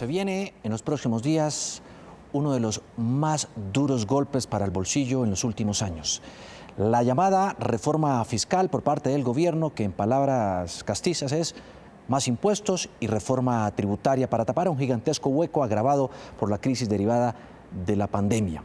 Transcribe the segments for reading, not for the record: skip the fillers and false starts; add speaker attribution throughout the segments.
Speaker 1: Se viene en los próximos días uno de los más duros golpes para el bolsillo en los últimos años. La llamada reforma fiscal por parte del gobierno, que en palabras castizas es más impuestos y reforma tributaria para tapar un gigantesco hueco agravado por la crisis derivada de la pandemia.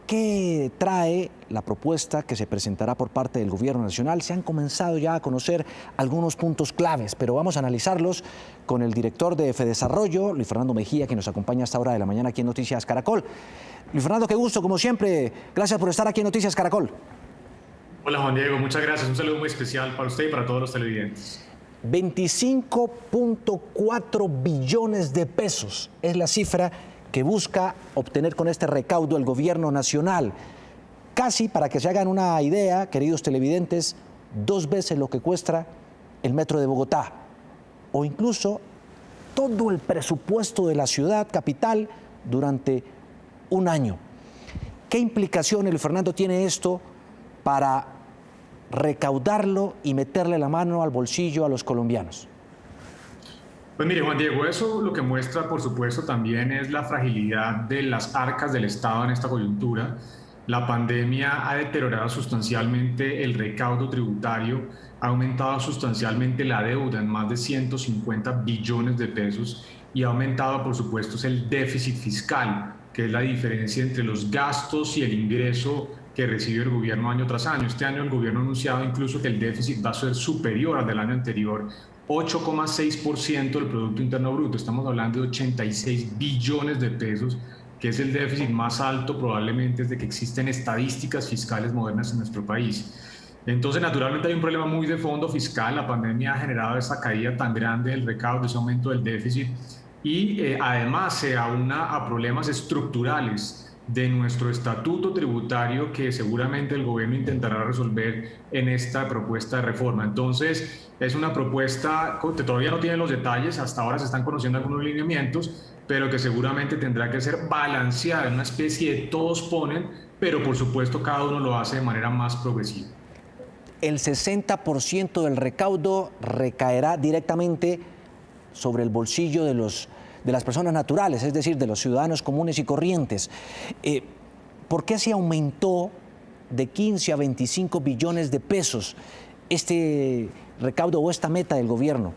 Speaker 1: ¿Qué trae la propuesta que se presentará por parte del Gobierno Nacional? Se han comenzado ya a conocer algunos puntos claves, pero vamos a analizarlos con el director de Fedesarrollo, Luis Fernando Mejía, que nos acompaña a esta hora de la mañana aquí en Noticias Caracol. Luis Fernando, qué gusto, como siempre. Gracias por estar aquí en Noticias Caracol.
Speaker 2: Hola Juan Diego, muchas gracias. Un saludo muy especial para usted y para todos los televidentes.
Speaker 1: 25.4 billones de pesos es la cifra que busca obtener con este recaudo el gobierno nacional. Casi, para que se hagan una idea, queridos televidentes, 2 veces lo que cuesta el metro de Bogotá, o incluso todo el presupuesto de la ciudad capital durante un año. ¿Qué implicaciones, Luis Fernando, tiene esto para recaudarlo y meterle la mano al bolsillo a los colombianos?
Speaker 2: Pues mire, Juan Diego, eso lo que muestra, por supuesto, también es la fragilidad de las arcas del Estado en esta coyuntura. La pandemia ha deteriorado sustancialmente el recaudo tributario, ha aumentado sustancialmente la deuda en más de 150 billones de pesos y ha aumentado, por supuesto, el déficit fiscal, que es la diferencia entre los gastos y el ingreso que recibe el gobierno año tras año. Este año el gobierno ha anunciado incluso que el déficit va a ser superior al del año anterior, 8,6% del Producto Interno Bruto. Estamos hablando de 86 billones de pesos, que es el déficit más alto probablemente desde que existen estadísticas fiscales modernas en nuestro país. Entonces, naturalmente hay un problema muy de fondo fiscal. La pandemia ha generado esa caída tan grande del recaudo, ese aumento del déficit, y además se aúna a problemas estructurales de nuestro estatuto tributario que seguramente el gobierno intentará resolver en esta propuesta de reforma. Entonces, es una propuesta que todavía no tiene los detalles, hasta ahora se están conociendo algunos lineamientos, pero que seguramente tendrá que ser balanceada, en una especie de todos ponen, pero por supuesto cada uno lo hace de manera más progresiva.
Speaker 1: El 60% del recaudo recaerá directamente sobre el bolsillo de las personas naturales, es decir, de los ciudadanos comunes y corrientes. ¿Por qué se aumentó de 15 a 25 billones de pesos este recaudo o esta meta del gobierno?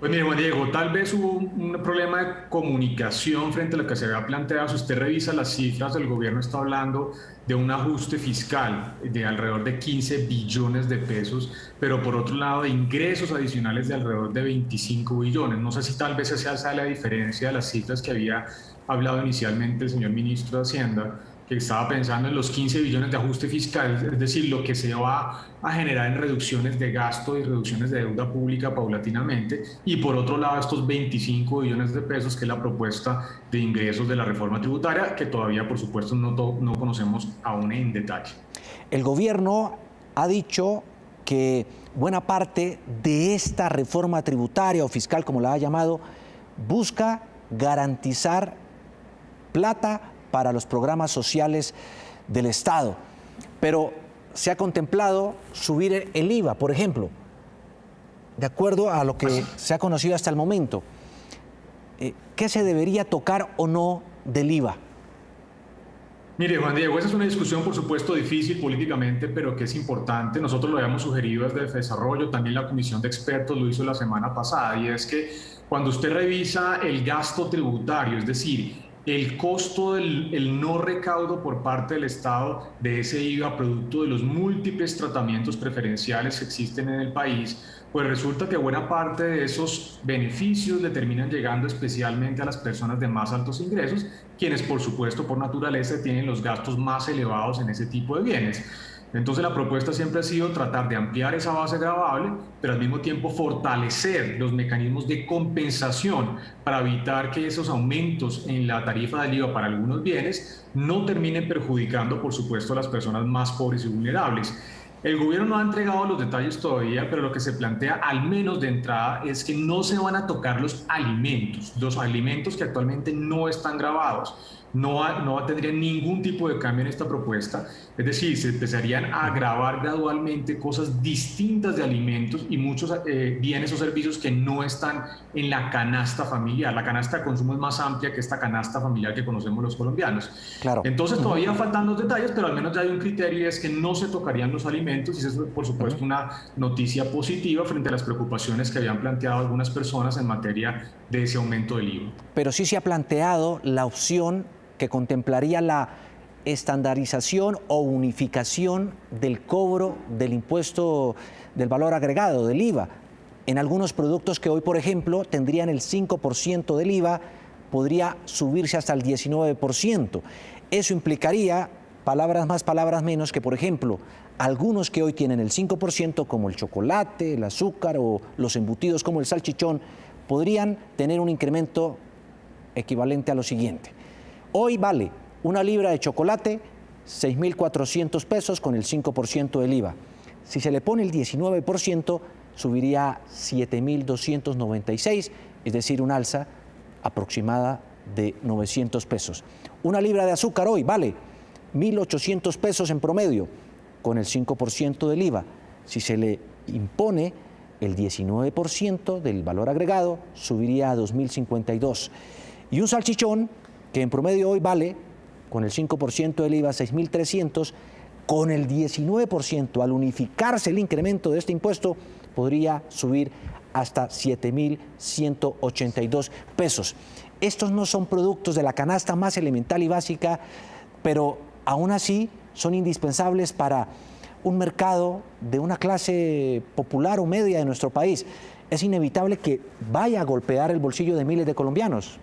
Speaker 2: Pues mire, Juan Diego, tal vez hubo un problema de comunicación frente a lo que se había planteado. Si usted revisa las cifras, el gobierno está hablando de un ajuste fiscal de alrededor de 15 billones de pesos, pero por otro lado de ingresos adicionales de alrededor de 25 billones. No sé si tal vez esa sea la diferencia de las cifras que había hablado inicialmente el señor ministro de Hacienda, que estaba pensando en los 15 billones de ajuste fiscal, es decir, lo que se va a generar en reducciones de gasto y reducciones de deuda pública paulatinamente, y por otro lado estos 25 billones de pesos, que es la propuesta de ingresos de la reforma tributaria, que todavía, por supuesto, no conocemos aún en detalle.
Speaker 1: El gobierno ha dicho que buena parte de esta reforma tributaria o fiscal, como la ha llamado, busca garantizar plata para los programas sociales del Estado. Pero se ha contemplado subir el IVA, por ejemplo, de acuerdo a lo que se ha conocido hasta el momento. ¿Qué se debería tocar o no del IVA?
Speaker 2: Mire, Juan Diego, esa es una discusión, por supuesto, difícil políticamente, pero que es importante. Nosotros lo habíamos sugerido desde Desarrollo, también la comisión de expertos lo hizo la semana pasada, y es que cuando usted revisa el gasto tributario, es decir, el costo del no recaudo por parte del Estado de ese IVA, producto de los múltiples tratamientos preferenciales que existen en el país, pues resulta que buena parte de esos beneficios le terminan llegando especialmente a las personas de más altos ingresos, quienes por supuesto por naturaleza tienen los gastos más elevados en ese tipo de bienes. Entonces la propuesta siempre ha sido tratar de ampliar esa base gravable, pero al mismo tiempo fortalecer los mecanismos de compensación para evitar que esos aumentos en la tarifa del IVA para algunos bienes no terminen perjudicando, por supuesto, a las personas más pobres y vulnerables. El gobierno no ha entregado los detalles todavía, pero lo que se plantea, al menos de entrada, es que no se van a tocar los alimentos que actualmente no están gravados. no tendría ningún tipo de cambio en esta propuesta. Es decir, se empezarían a gravar gradualmente cosas distintas de alimentos y muchos bienes o servicios que no están en la canasta familiar. La canasta de consumo es más amplia que esta canasta familiar que conocemos los colombianos.
Speaker 1: Claro.
Speaker 2: Entonces todavía faltan los detalles, pero al menos ya hay un criterio y es que no se tocarían los alimentos, y eso es por supuesto una noticia positiva frente a las preocupaciones que habían planteado algunas personas en materia de ese aumento del IVA.
Speaker 1: Pero sí se ha planteado la opción que contemplaría la estandarización o unificación del cobro del impuesto del valor agregado, del IVA. En algunos productos que hoy, por ejemplo, tendrían el 5% del IVA, podría subirse hasta el 19%. Eso implicaría, palabras más, palabras menos, que, por ejemplo, algunos que hoy tienen el 5%, como el chocolate, el azúcar o los embutidos como el salchichón, podrían tener un incremento equivalente a lo siguiente. Hoy vale una libra de chocolate 6.400 pesos con el 5% del IVA. Si se le pone el 19%, subiría a 7.296, es decir, un alza aproximada de 900 pesos. Una libra de azúcar hoy vale 1.800 pesos en promedio, con el 5% del IVA. Si se le impone el 19% del valor agregado, subiría a 2.052. Y un salchichón, que en promedio hoy vale, con el 5% del IVA, 6.300, con el 19%, al unificarse el incremento de este impuesto, podría subir hasta 7.182 pesos. Estos no son productos de la canasta más elemental y básica, pero aún así son indispensables para un mercado de una clase popular o media de nuestro país. Es inevitable que vaya a golpear el bolsillo de miles de colombianos.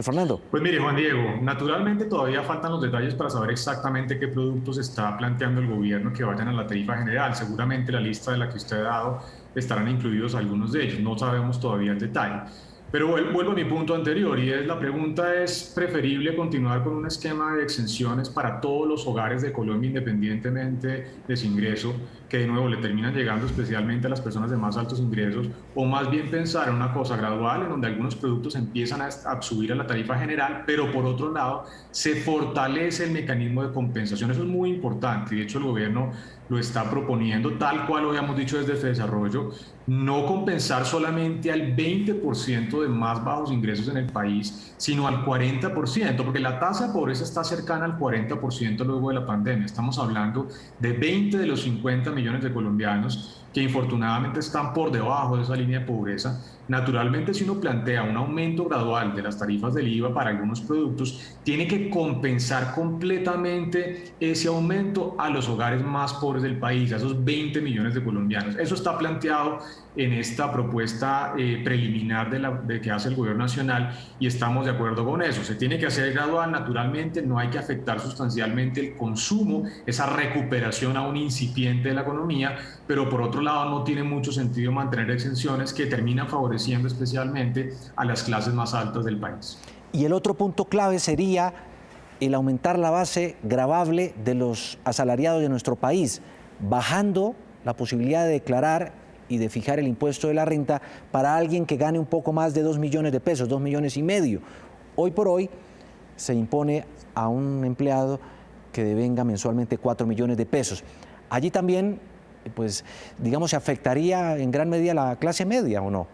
Speaker 1: Fernando.
Speaker 2: Pues mire, Juan Diego, naturalmente todavía faltan los detalles para saber exactamente qué productos está planteando el gobierno que vayan a la tarifa general. Seguramente la lista de la que usted ha dado estarán incluidos algunos de ellos. No sabemos todavía el detalle. Pero vuelvo a mi punto anterior, y es la pregunta: ¿es preferible continuar con un esquema de exenciones para todos los hogares de Colombia independientemente de su ingreso, que de nuevo le terminan llegando especialmente a las personas de más altos ingresos, o más bien pensar en una cosa gradual en donde algunos productos empiezan a subir a la tarifa general, pero por otro lado se fortalece el mecanismo de compensación? Eso es muy importante, y de hecho el gobierno lo está proponiendo, tal cual lo habíamos dicho desde Desarrollo, no compensar solamente al 20% de más bajos ingresos en el país, sino al 40%, porque la tasa de pobreza está cercana al 40% luego de la pandemia. Estamos hablando de 20 de los 50 millones de colombianos que infortunadamente están por debajo de esa línea de pobreza. Naturalmente, si uno plantea un aumento gradual de las tarifas del IVA para algunos productos, tiene que compensar completamente ese aumento a los hogares más pobres del país, a esos 20 millones de colombianos. Eso está planteado en esta propuesta preliminar de que hace el gobierno nacional, y estamos de acuerdo con eso. Se tiene que hacer gradual, naturalmente, no hay que afectar sustancialmente el consumo, esa recuperación aún incipiente de la economía, pero por otro lado no tiene mucho sentido mantener exenciones que terminan favoreciendo especialmente a las clases más altas del país.
Speaker 1: Y el otro punto clave sería el aumentar la base gravable de los asalariados de nuestro país, bajando la posibilidad de declarar y de fijar el impuesto de la renta para alguien que gane un poco más de 2 millones de pesos, 2,5 millones. Hoy por hoy se impone a un empleado que devenga mensualmente 4 millones de pesos. Allí también, pues, digamos, se afectaría en gran medida a la clase media, ¿o no?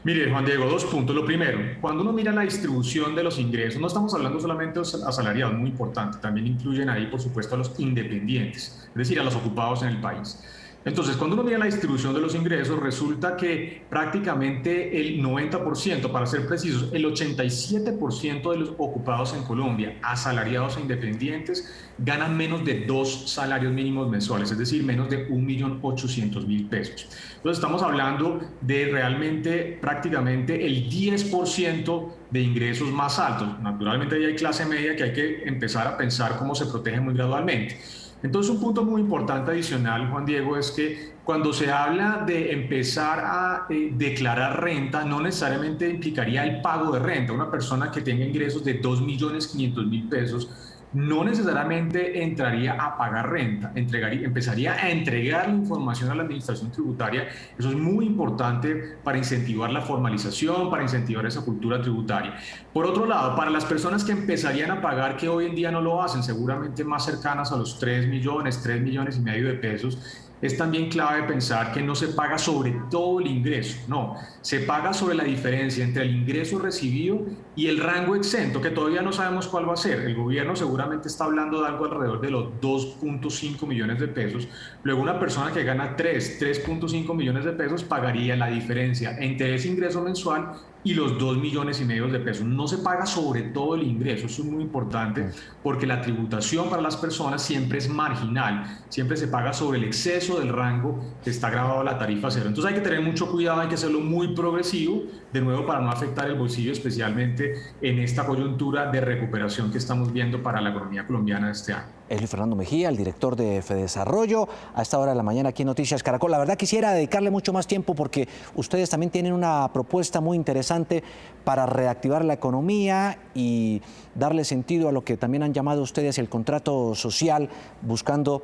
Speaker 2: Mire, Juan Diego, 2 puntos. Lo primero, cuando uno mira la distribución de los ingresos, no estamos hablando solamente de los asalariados, muy importante, también incluyen ahí, por supuesto, a los independientes, es decir, a los ocupados en el país. Entonces, cuando uno mira la distribución de los ingresos, resulta que prácticamente el 90%, para ser precisos, el 87% de los ocupados en Colombia, asalariados e independientes, ganan menos de 2 salarios mínimos mensuales, es decir, menos de 1.800.000 pesos. Entonces, estamos hablando de realmente prácticamente el 10% de ingresos más altos. Naturalmente, ahí hay clase media que hay que empezar a pensar cómo se protege muy gradualmente. Entonces, un punto muy importante adicional, Juan Diego, es que cuando se habla de empezar a declarar renta, no necesariamente implicaría el pago de renta. Una persona que tenga ingresos de 2.500.000 pesos no necesariamente entraría a pagar renta, empezaría a entregar la información a la administración tributaria. Eso es muy importante para incentivar la formalización, para incentivar esa cultura tributaria. Por otro lado, para las personas que empezarían a pagar, que hoy en día no lo hacen, seguramente más cercanas a los 3 millones, 3,5 millones de pesos, es también clave pensar que no se paga sobre todo el ingreso, no, se paga sobre la diferencia entre el ingreso recibido y el rango exento, que todavía no sabemos cuál va a ser. El gobierno seguramente está hablando de algo alrededor de los 2,5 millones de pesos. Luego una persona que gana 3,5 millones de pesos pagaría la diferencia entre ese ingreso mensual y los 2,5 millones de pesos. No se paga sobre todo el ingreso, eso es muy importante, porque la tributación para las personas siempre es marginal, siempre se paga sobre el exceso del rango que está grabado a la tarifa cero. Entonces hay que tener mucho cuidado, hay que hacerlo muy progresivo, de nuevo para no afectar el bolsillo, especialmente en esta coyuntura de recuperación que estamos viendo para la economía colombiana este año.
Speaker 1: Es Luis Fernando Mejía, el director de Fedesarrollo, a esta hora de la mañana aquí en Noticias Caracol. La verdad quisiera dedicarle mucho más tiempo porque ustedes también tienen una propuesta muy interesante para reactivar la economía y darle sentido a lo que también han llamado ustedes el contrato social, buscando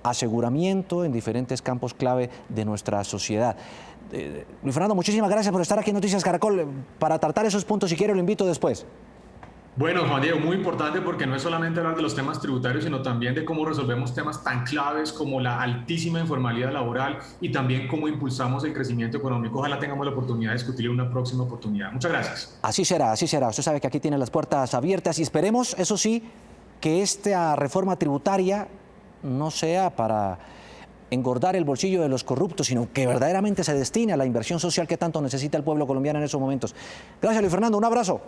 Speaker 1: aseguramiento en diferentes campos clave de nuestra sociedad. Luis Fernando, muchísimas gracias por estar aquí en Noticias Caracol. Para tratar esos puntos, si quiere, lo invito después.
Speaker 2: Bueno, Juan Diego, muy importante porque no es solamente hablar de los temas tributarios, sino también de cómo resolvemos temas tan claves como la altísima informalidad laboral y también cómo impulsamos el crecimiento económico. Ojalá tengamos la oportunidad de discutir en una próxima oportunidad. Muchas gracias.
Speaker 1: Así será, así será. Usted sabe que aquí tiene las puertas abiertas y esperemos, eso sí, que esta reforma tributaria no sea para engordar el bolsillo de los corruptos, sino que verdaderamente se destine a la inversión social que tanto necesita el pueblo colombiano en esos momentos. Gracias, Luis Fernando. Un abrazo.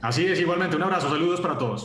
Speaker 2: Así es, igualmente. Un abrazo. Saludos para todos.